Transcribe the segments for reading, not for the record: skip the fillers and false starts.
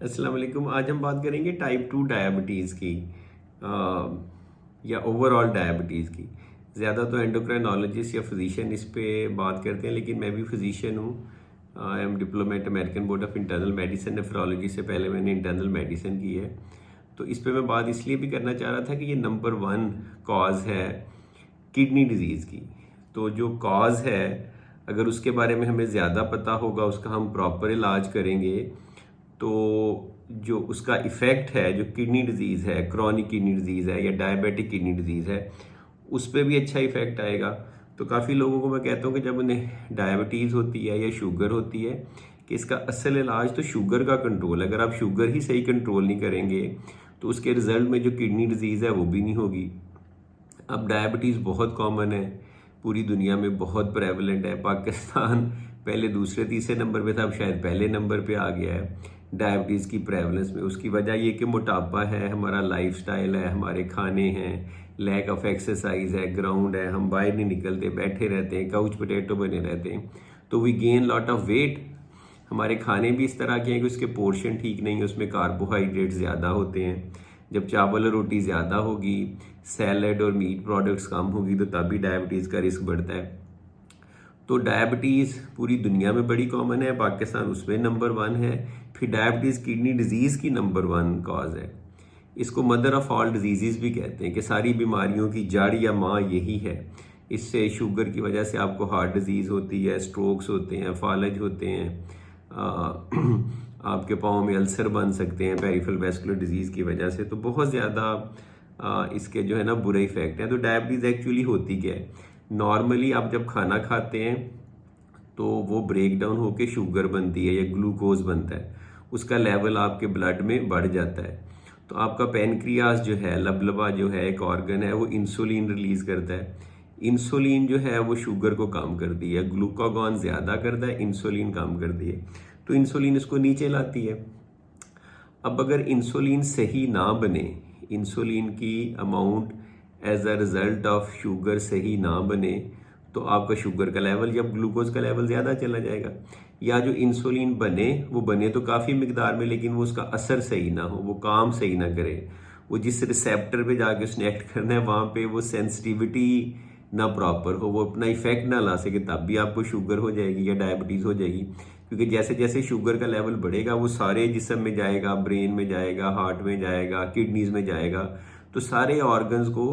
अस्सलाम वालेकुम। आज हम बात करेंगे टाइप 2 डायबिटीज़ की या ओवरऑल डायबिटीज़ की। ज़्यादा तो एंडोक्राइनोलॉजिस्ट या फिजिशियन इस पे बात करते हैं, लेकिन मैं भी फिजिशियन हूँ। I am diplomat American board of internal medicine nephrology से पहले मैंने इंटरनल मेडिसिन की है। तो इस पे मैं बात इसलिए भी करना चाह रहा था कि ये नंबर 1 कॉज है किडनी डिजीज़ की। तो जो कॉज है, अगर उसके बारे में हमें ज़्यादा पता होगा, उसका हम प्रॉपर इलाज करेंगे, तो जो उसका इफ़ेक्ट है, जो किडनी डिजीज़ है, क्रॉनिक किडनी डिजीज़ है या डायबिटिक किडनी डिजीज़ है, उस पे भी अच्छा इफ़ेक्ट आएगा। तो काफ़ी लोगों को मैं कहता हूँ कि जब उन्हें डायबिटीज़ होती है या शुगर होती है, कि इसका असल इलाज तो शुगर का कंट्रोल है। अगर आप शुगर ही सही कंट्रोल नहीं करेंगे, तो उसके रिजल्ट में जो किडनी डिजीज़ है वो भी नहीं होगी। अब डायबिटीज़ बहुत कॉमन है, पूरी दुनिया में बहुत प्रेवलेंट है। पाकिस्तान पहले दूसरे तीसरे नंबर पे था, अब शायद पहले नंबर पे आ गया है डायबिटीज़ की प्रेवलेंस में। उसकी वजह ये कि मोटापा है, हमारा लाइफस्टाइल है, हमारे खाने हैं, लैक ऑफ एक्सरसाइज है, ग्राउंड है, हम बाहर नहीं निकलते, बैठे रहते हैं, काउच पोटैटो बने रहते हैं, तो we gain lot of weight. हमारे खाने भी इस तरह के हैं कि उसके पोर्शन ठीक नहीं है, उसमें कार्बोहाइड्रेट ज़्यादा होते हैं। जब चावल और रोटी ज़्यादा होगी, सैलड और मीट प्रोडक्ट्स कम होगी, तो तभी डायबिटीज़ का रिस्क बढ़ता है। तो डायबिटीज़ पूरी दुनिया में बड़ी कॉमन है, पाकिस्तान उसमें नंबर 1 है। फिर डायबिटीज़ किडनी डिजीज़ की नंबर 1 कॉज है। इसको मदर ऑफ ऑल डिजीज़ भी कहते हैं कि सारी बीमारियों की जड़ या माँ यही है। इससे शुगर की वजह से आपको हार्ट डिजीज़ होती है, स्ट्रोक्स होते हैं, फालज होते हैं, आपके पाँव में अल्सर बन सकते हैं पेरिफेरल वैस्कुलर डिजीज़ की वजह से। तो बहुत ज़्यादा इसके जो है ना बुरे इफ़ेक्ट हैं। तो डायबिटीज़ एक्चुअली होती क्या है? नॉर्मली आप जब खाना खाते हैं, तो वो ब्रेक डाउन होकर शुगर बनती है या ग्लूकोज बनता है, उसका लेवल आपके ब्लड में बढ़ जाता है। तो आपका पेनक्रियास जो है, लबलबा जो है, एक ऑर्गन है, वो इंसुलिन रिलीज करता है। इंसुलिन जो है वो शुगर को कम करती है, ग्लूकागॉन ज़्यादा करता है, इंसुलिन कम करती है। तो इंसुलिन इसको नीचे लाती है। अब अगर इंसुलिन सही ना बने, इंसुलिन की amount as a result of sugar सही ना बने, तो आपका शुगर का लेवल या ग्लूकोज का लेवल ज़्यादा चला जाएगा। या जो इंसुलिन बने, वो बने तो काफ़ी मिकदार में, लेकिन वो उसका असर सही ना हो, वो काम सही ना करे, वो जिस रिसेप्टर पे जाके उसने एक्ट करना है वहाँ पे वो सेंसिटिविटी ना प्रॉपर हो, वो अपना इफेक्ट ना ला सके, तब भी आपको शुगर हो जाएगी या डायबिटीज़ हो जाएगी। क्योंकि जैसे जैसे शुगर का लेवल बढ़ेगा, वो सारे जिस्म में जाएगा, ब्रेन में जाएगा, हार्ट में जाएगा, किडनीज में जाएगा। तो सारे ऑर्गन्स को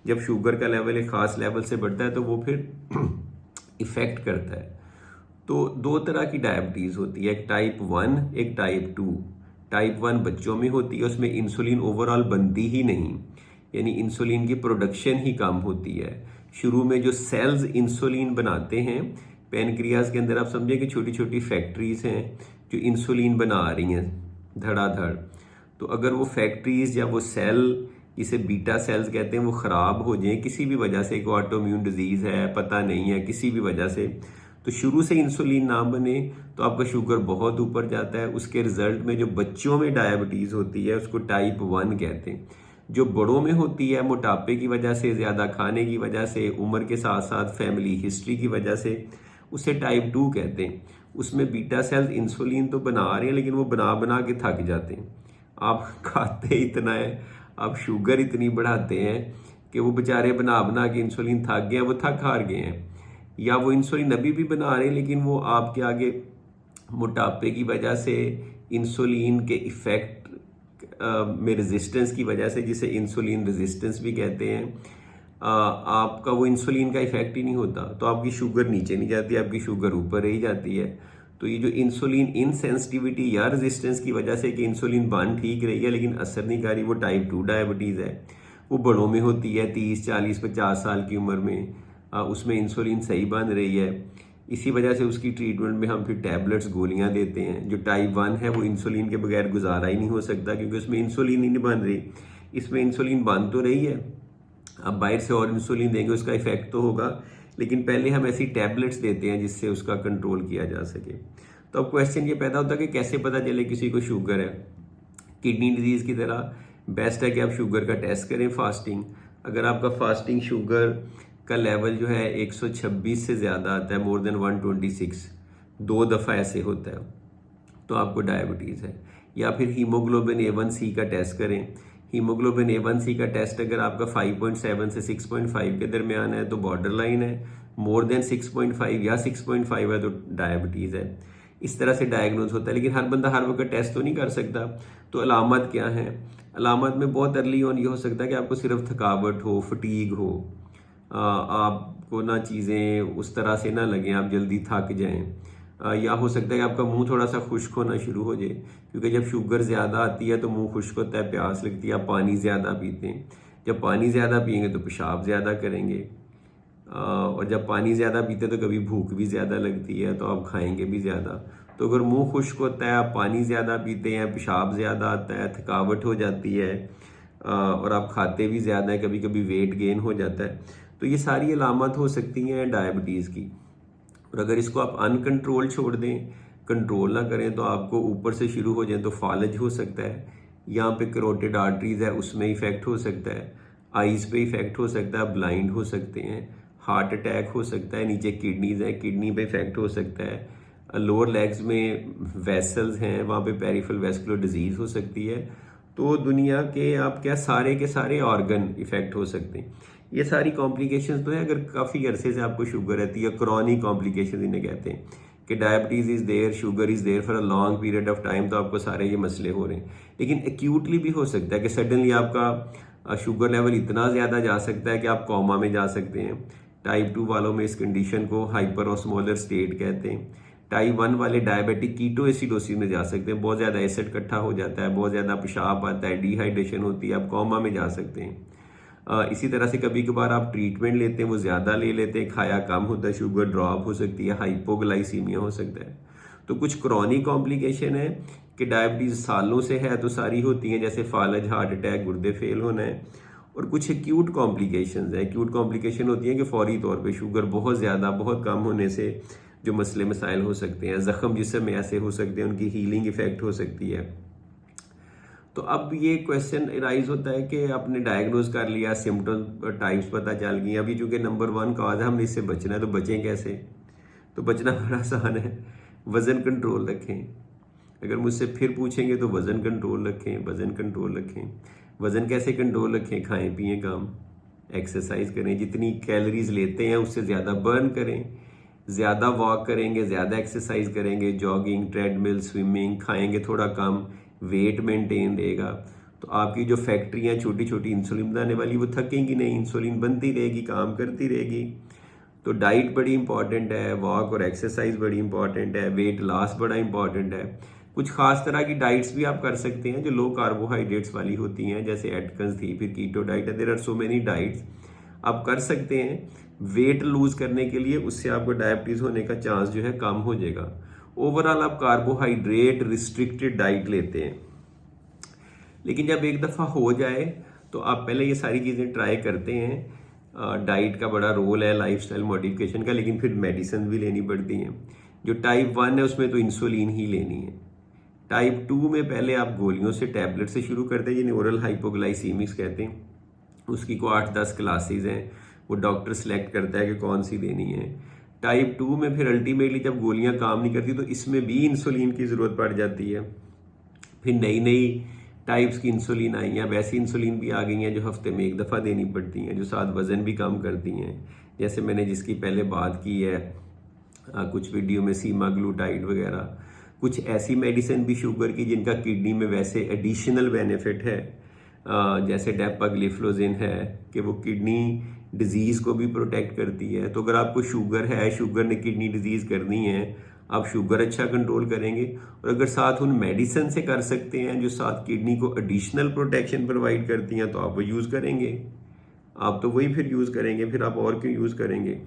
जब शुगर का लेवल एक खास लेवल से बढ़ता है, तो वो फिर इफेक्ट करता है। तो दो तरह की डायबिटीज़ होती है, एक टाइप 1, एक टाइप 2। टाइप 1 बच्चों में होती है, उसमें इंसुलिन ओवरऑल बनती ही नहीं, यानी इंसुलिन की प्रोडक्शन ही कम होती है। शुरू में जो सेल्स इंसुलिन बनाते हैं पैनक्रियाज के अंदर, आप समझे कि छोटी छोटी फैक्ट्रीज हैं जो इंसुलिन बना रही हैं धड़ाधड़। तो अगर वो फैक्ट्रीज या वो सेल, जिसे बीटा सेल्स कहते हैं, वो ख़राब हो जाए किसी भी वजह से, कोई ऑटोम्यून डिजीज़ है, पता नहीं है, किसी भी वजह से, तो शुरू से इंसुलिन ना बने, तो आपका शुगर बहुत ऊपर जाता है। उसके रिजल्ट में जो बच्चों में डायबिटीज़ होती है, उसको टाइप 1 कहते हैं। जो बड़ों में होती है, मोटापे की वजह से, ज़्यादा खाने की वजह से, उम्र के साथ साथ फैमिली हिस्ट्री की वजह से, उसे टाइप 2 कहते हैं। उसमें बीटा सेल्स इंसुलिन तो बना रहे हैं, लेकिन वो बना बना के थक जाते हैं। आप खाते इतना है, आप शुगर इतनी बढ़ाते हैं कि वो बेचारे बना बना के इंसुलिन थक गए हैं, वो थक हार गए हैं। या वो इंसुलिन अभी भी बना रहे हैं, लेकिन वो आपके आगे मोटापे की वजह से, इंसुलिन के इफेक्ट में रेजिस्टेंस की वजह से, जिसे इंसुलिन रेजिस्टेंस भी कहते हैं, आपका वो इंसुलिन का इफेक्ट ही नहीं होता, तो आपकी शुगर नीचे नहीं जाती, आपकी शुगर ऊपर रही जाती है। तो ये जो इंसुलिन इनसेंसिटिविटी या रेजिस्टेंस की वजह से, कि इंसुलिन बन ठीक रही है लेकिन असर नहीं कर रही, वो टाइप 2 डायबिटीज़ है। वो बड़ों में होती है, 30, 40, 50 साल की उम्र में। उसमें इंसुलिन सही बन रही है, इसी वजह से उसकी ट्रीटमेंट में हम फिर टैबलेट्स, गोलियां देते हैं। जो टाइप 1 है, वो इंसुलिन के बगैर गुजारा ही नहीं हो सकता, क्योंकि उसमें इंसुलिन ही नहीं बन रही। इसमें इंसुलिन बन तो रही है, अब बाहर से और इंसुलिन देंगे, उसका इफेक्ट तो होगा, लेकिन पहले हम ऐसी टैबलेट्स देते हैं जिससे उसका कंट्रोल किया जा सके। तो अब क्वेश्चन ये पैदा होता है कि कैसे पता चले किसी को शुगर है? किडनी डिजीज़ की तरह बेस्ट है कि आप शुगर का टेस्ट करें फास्टिंग। अगर आपका फास्टिंग शुगर का लेवल जो है 126 से ज़्यादा आता है, मोर देन 126, 2 दफ़ा ऐसे होता है, तो आपको डायबिटीज़ है। या फिर हीमोग्लोबिन A1C का टेस्ट करें। हीमोग्लोबिन A1C का टेस्ट अगर आपका 5.7 से 6.5 के दरमियान है तो बॉर्डर लाइन है, मोर देन 6.5 या 6.5 है तो डायबिटीज़ है। इस तरह से डायग्नोज होता है, लेकिन हर बंदा हर वक्त टेस्ट तो नहीं कर सकता। तो अलामत क्या है? अलामत में बहुत अर्ली ऑन ये हो सकता है कि आपको सिर्फ थकावट हो, फटीग हो, आपको ना चीज़ें उस तरह से ना लगें, आप जल्दी थक जाएं, या हो सकता है कि आपका मुंह थोड़ा सा खुश्क होना शुरू हो जाए, क्योंकि जब शुगर ज़्यादा आती है तो मुंह खुश्क होता है, प्यास लगती है, आप पानी ज़्यादा पीते हैं। जब पानी ज़्यादा पियेंगे तो पेशाब ज़्यादा करेंगे, और जब पानी ज़्यादा पीते हैं तो कभी भूख भी ज़्यादा लगती है तो आप खाएंगे भी ज़्यादा। तो अगर मुंह खुश्क होता है, आप पानी ज़्यादा पीते हैं, पेशाब ज़्यादा आता है, थकावट हो जाती है, और आप खाते भी ज़्यादा है, कभी कभी वेट गेन हो जाता है, तो ये सारी अलामत हो सकती हैं डायबिटीज़ की। और अगर इसको आप अनकंट्रोल छोड़ दें, कंट्रोल ना करें, तो आपको ऊपर से शुरू हो जाए तो फालज हो सकता है, यहाँ पे करोटिड आर्टरीज है उसमें इफेक्ट हो सकता है, आईज पे इफेक्ट हो सकता है, ब्लाइंड हो सकते हैं, हार्ट अटैक हो सकता है, नीचे किडनीज है, किडनी पे इफेक्ट हो सकता है, लोअर लेग्स में वेसल्स हैं, वहाँ पे पेरिफेरल वेस्कुलर डिजीज हो सकती है। तो दुनिया के आप क्या सारे के सारे ऑर्गन इफेक्ट हो सकते हैं। ये सारी कॉम्प्लिकेशंस तो है अगर काफ़ी अरसे से आपको शुगर रहती है, क्रॉनिक कॉम्प्लिकेशंस इन्हें कहते हैं, कि diabetes is there, sugar is there for a long period of time, तो आपको सारे ये मसले हो रहे हैं। लेकिन एक्यूटली भी हो सकता है कि सडनली आपका शुगर लेवल इतना ज़्यादा जा सकता है कि आप कोमा में जा सकते हैं। टाइप 2 वालों में इस कंडीशन को हाइपरऑस्मोलर स्टेट कहते हैं। टाइप 1 वाले डायबिटिक कीटोएसिडोसिस में जा सकते हैं, बहुत ज़्यादा एसिड इकट्ठा हो जाता है, बहुत ज़्यादा पेशाब आता है, डिहाइड्रेशन होती है, आप कोमा में जा सकते हैं। इसी तरह से कभी कभार आप ट्रीटमेंट लेते हैं, वो ज़्यादा ले लेते हैं, खाया कम होता है, शुगर ड्रॉप हो सकती है, हाइपोग्लाइसीमिया हो सकता है। तो कुछ क्रॉनिक कॉम्प्लिकेशन है कि डायबिटीज़ सालों से है तो सारी होती हैं, जैसे फालज, हार्ट अटैक, गुर्दे फेल होना है। और कुछ एक्यूट कॉम्प्लिकेशंस है, एक्यूट कॉम्प्लिकेशन होती है कि फौरी तौर पे शुगर बहुत ज़्यादा, बहुत कम होने से जो मसले मसाइल हो सकते हैं, ज़ख्म जिस्म में ऐसे हो सकते हैं, उनकी हीलिंग इफेक्ट हो सकती है। तो अब ये क्वेश्चन राइज होता है कि आपने डायग्नोज कर लिया, सिम्टम टाइप्स पता चल गई, अभी चूंकि नंबर 1 कॉज है, हमने इससे बचना है, तो बचें कैसे? तो बचना बड़ा आसान है, वज़न कंट्रोल रखें। अगर मुझसे फिर पूछेंगे तो वज़न कंट्रोल रखें, वज़न कंट्रोल रखें। वज़न कैसे कंट्रोल रखें? खाएं पिएं कम, एक्सरसाइज करें, जितनी कैलोरीज लेते हैं उससे ज़्यादा बर्न करें, ज़्यादा वॉक करेंगे, ज़्यादा एक्सरसाइज करेंगे, जॉगिंग, ट्रेडमिल, स्विमिंग, खाएंगे थोड़ा कम, वेट मेंटेन रहेगा, तो आपकी जो फैक्ट्रियाँ छोटी छोटी इंसुलिन बनाने वाली वो थकेंगी नहीं, इंसुलिन बनती रहेगी, काम करती रहेगी। तो डाइट बड़ी इंपॉर्टेंट है, वॉक और एक्सरसाइज बड़ी इंपॉर्टेंट है, वेट लॉस बड़ा इंपॉर्टेंट है। कुछ खास तरह की डाइट्स भी आप कर सकते हैं जो लो कार्बोहाइड्रेट्स वाली होती हैं, जैसे एटकन्स थी, फिर कीटो डाइट है, there are so many diets आप कर सकते हैं वेट लूज करने के लिए, उससे आपको डायबिटीज होने का चांस जो है कम हो जाएगा। ओवरऑल आप कार्बोहाइड्रेट रिस्ट्रिक्टेड डाइट लेते हैं, लेकिन जब एक दफ़ा हो जाए तो आप पहले ये सारी चीज़ें ट्राई करते हैं। डाइट का बड़ा रोल है लाइफस्टाइल मॉडिफिकेशन का, लेकिन फिर मेडिसिन भी लेनी पड़ती हैं। जो टाइप 1 है उसमें तो इंसुलिन ही लेनी है। टाइप 2 में पहले आप गोलियों से, टैबलेट से शुरू करते हैं, जिन्हें ओरल हाइपोग्लाइसीमिक्स कहते हैं। उसकी को 8-10 क्लासेज हैं, वो डॉक्टर सेलेक्ट करता है कि कौन सी देनी है। टाइप 2 में फिर अल्टीमेटली जब गोलियां काम नहीं करती तो इसमें भी इंसुलिन की ज़रूरत पड़ जाती है। फिर नई नई टाइप्स की इंसुलिन आई हैं, वैसी इंसुलिन भी आ गई हैं जो हफ्ते में एक दफ़ा देनी पड़ती हैं, जो साथ वज़न भी कम करती हैं, जैसे मैंने जिसकी पहले बात की है कुछ वीडियो में, सीमाग्लूटाइड वगैरह। कुछ ऐसी मेडिसिन भी शुगर की जिनका किडनी में वैसे एडिशनल बेनिफिट है, जैसे डेपाग्लिफ्लोजिन है कि वो किडनी डिजीज़ को भी प्रोटेक्ट करती है। तो अगर आपको शुगर है, शुगर ने किडनी डिजीज़ करनी है, आप शुगर अच्छा कंट्रोल करेंगे, और अगर साथ उन मेडिसिन से कर सकते हैं जो साथ किडनी को एडिशनल प्रोटेक्शन प्रोवाइड करती हैं, तो आप वो यूज़ करेंगे। आप तो वही फिर यूज़ करेंगे, फिर आप और क्यों यूज़ करेंगे?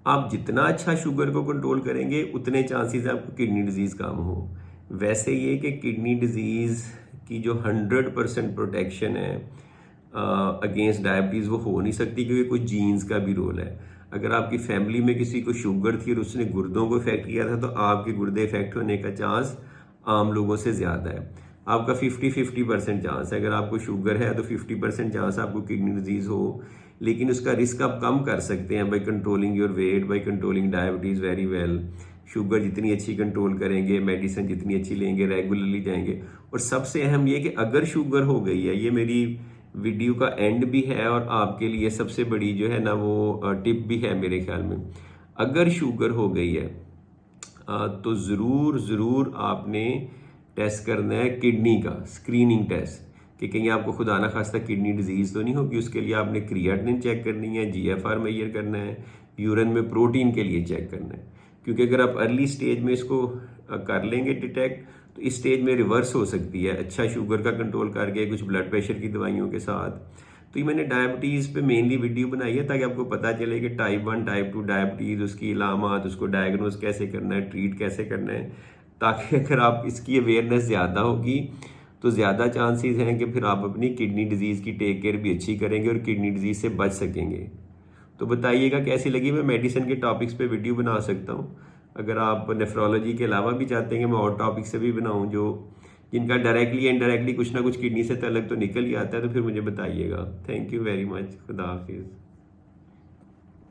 आप जितना अच्छा शुगर को कंट्रोल करेंगे उतने चांसेस आपको किडनी डिजीज़ कम हो। वैसे ये कि किडनी डिजीज़ की जो 100% प्रोटेक्शन है अगेंस्ट डायबिटीज़ वो हो नहीं सकती, क्योंकि कुछ जीन्स का भी रोल है। अगर आपकी फैमिली में किसी को शुगर थी और उसने गुर्दों को इफेक्ट किया था, तो आपके गुर्दे इफेक्ट होने का चांस आम लोगों से ज़्यादा है। आपका 50-50% चांस है। अगर आपको शुगर है तो 50% चांस आपको किडनी डिजीज़ हो, लेकिन उसका रिस्क आप कम कर सकते हैं by controlling your weight, by controlling diabetes very well, sugar जितनी अच्छी कंट्रोल करेंगे, मेडिसिन जितनी अच्छी लेंगे, रेगुलरली जाएंगे। और सबसे अहम ये कि अगर शुगर हो गई है, ये मेरी वीडियो का एंड भी है और आपके लिए सबसे बड़ी जो है ना वो टिप भी है मेरे ख्याल में। अगर शुगर हो गई है तो ज़रूर आपने टेस्ट करना है किडनी का स्क्रीनिंग टेस्ट, कि कहीं आपको खुदा ना खास्ता किडनी डिजीज़ तो नहीं होगी। उसके लिए आपने क्रिएटिनिन चेक करनी है, जीएफआर मेजर करना है, यूरिन में प्रोटीन के लिए चेक करना है। क्योंकि अगर आप अर्ली स्टेज में इसको कर लेंगे डिटेक्ट, तो इस स्टेज में रिवर्स हो सकती है, अच्छा शुगर का कंट्रोल करके कुछ ब्लड प्रेशर की दवाइयों के साथ। तो ये मैंने डायबिटीज़ पे मेनली वीडियो बनाई है ताकि आपको पता चले कि टाइप 1 टाइप 2 डायबिटीज़, उसकी इलामात, उसको डायग्नोज कैसे करना है, ट्रीट कैसे करना है, ताकि अगर आप इसकी अवेयरनेस ज़्यादा होगी तो ज़्यादा चांसेस हैं कि फिर आप अपनी किडनी डिजीज़ की टेक केयर भी अच्छी करेंगे और किडनी डिजीज़ से बच सकेंगे। तो बताइएगा कैसी लगी। मैं मेडिसिन के टॉपिक्स पे वीडियो बना सकता हूँ। अगर आप नेफ्रोलॉजी के अलावा भी चाहते हैं कि मैं और टॉपिक से भी बनाऊँ जो जिनका डायरेक्टली इनडायरेक्टली कुछ ना कुछ किडनी से तल्लुक तो निकल ही आता है, तो फिर मुझे बताइएगा। Thank you very much. खुदा हाफिज़।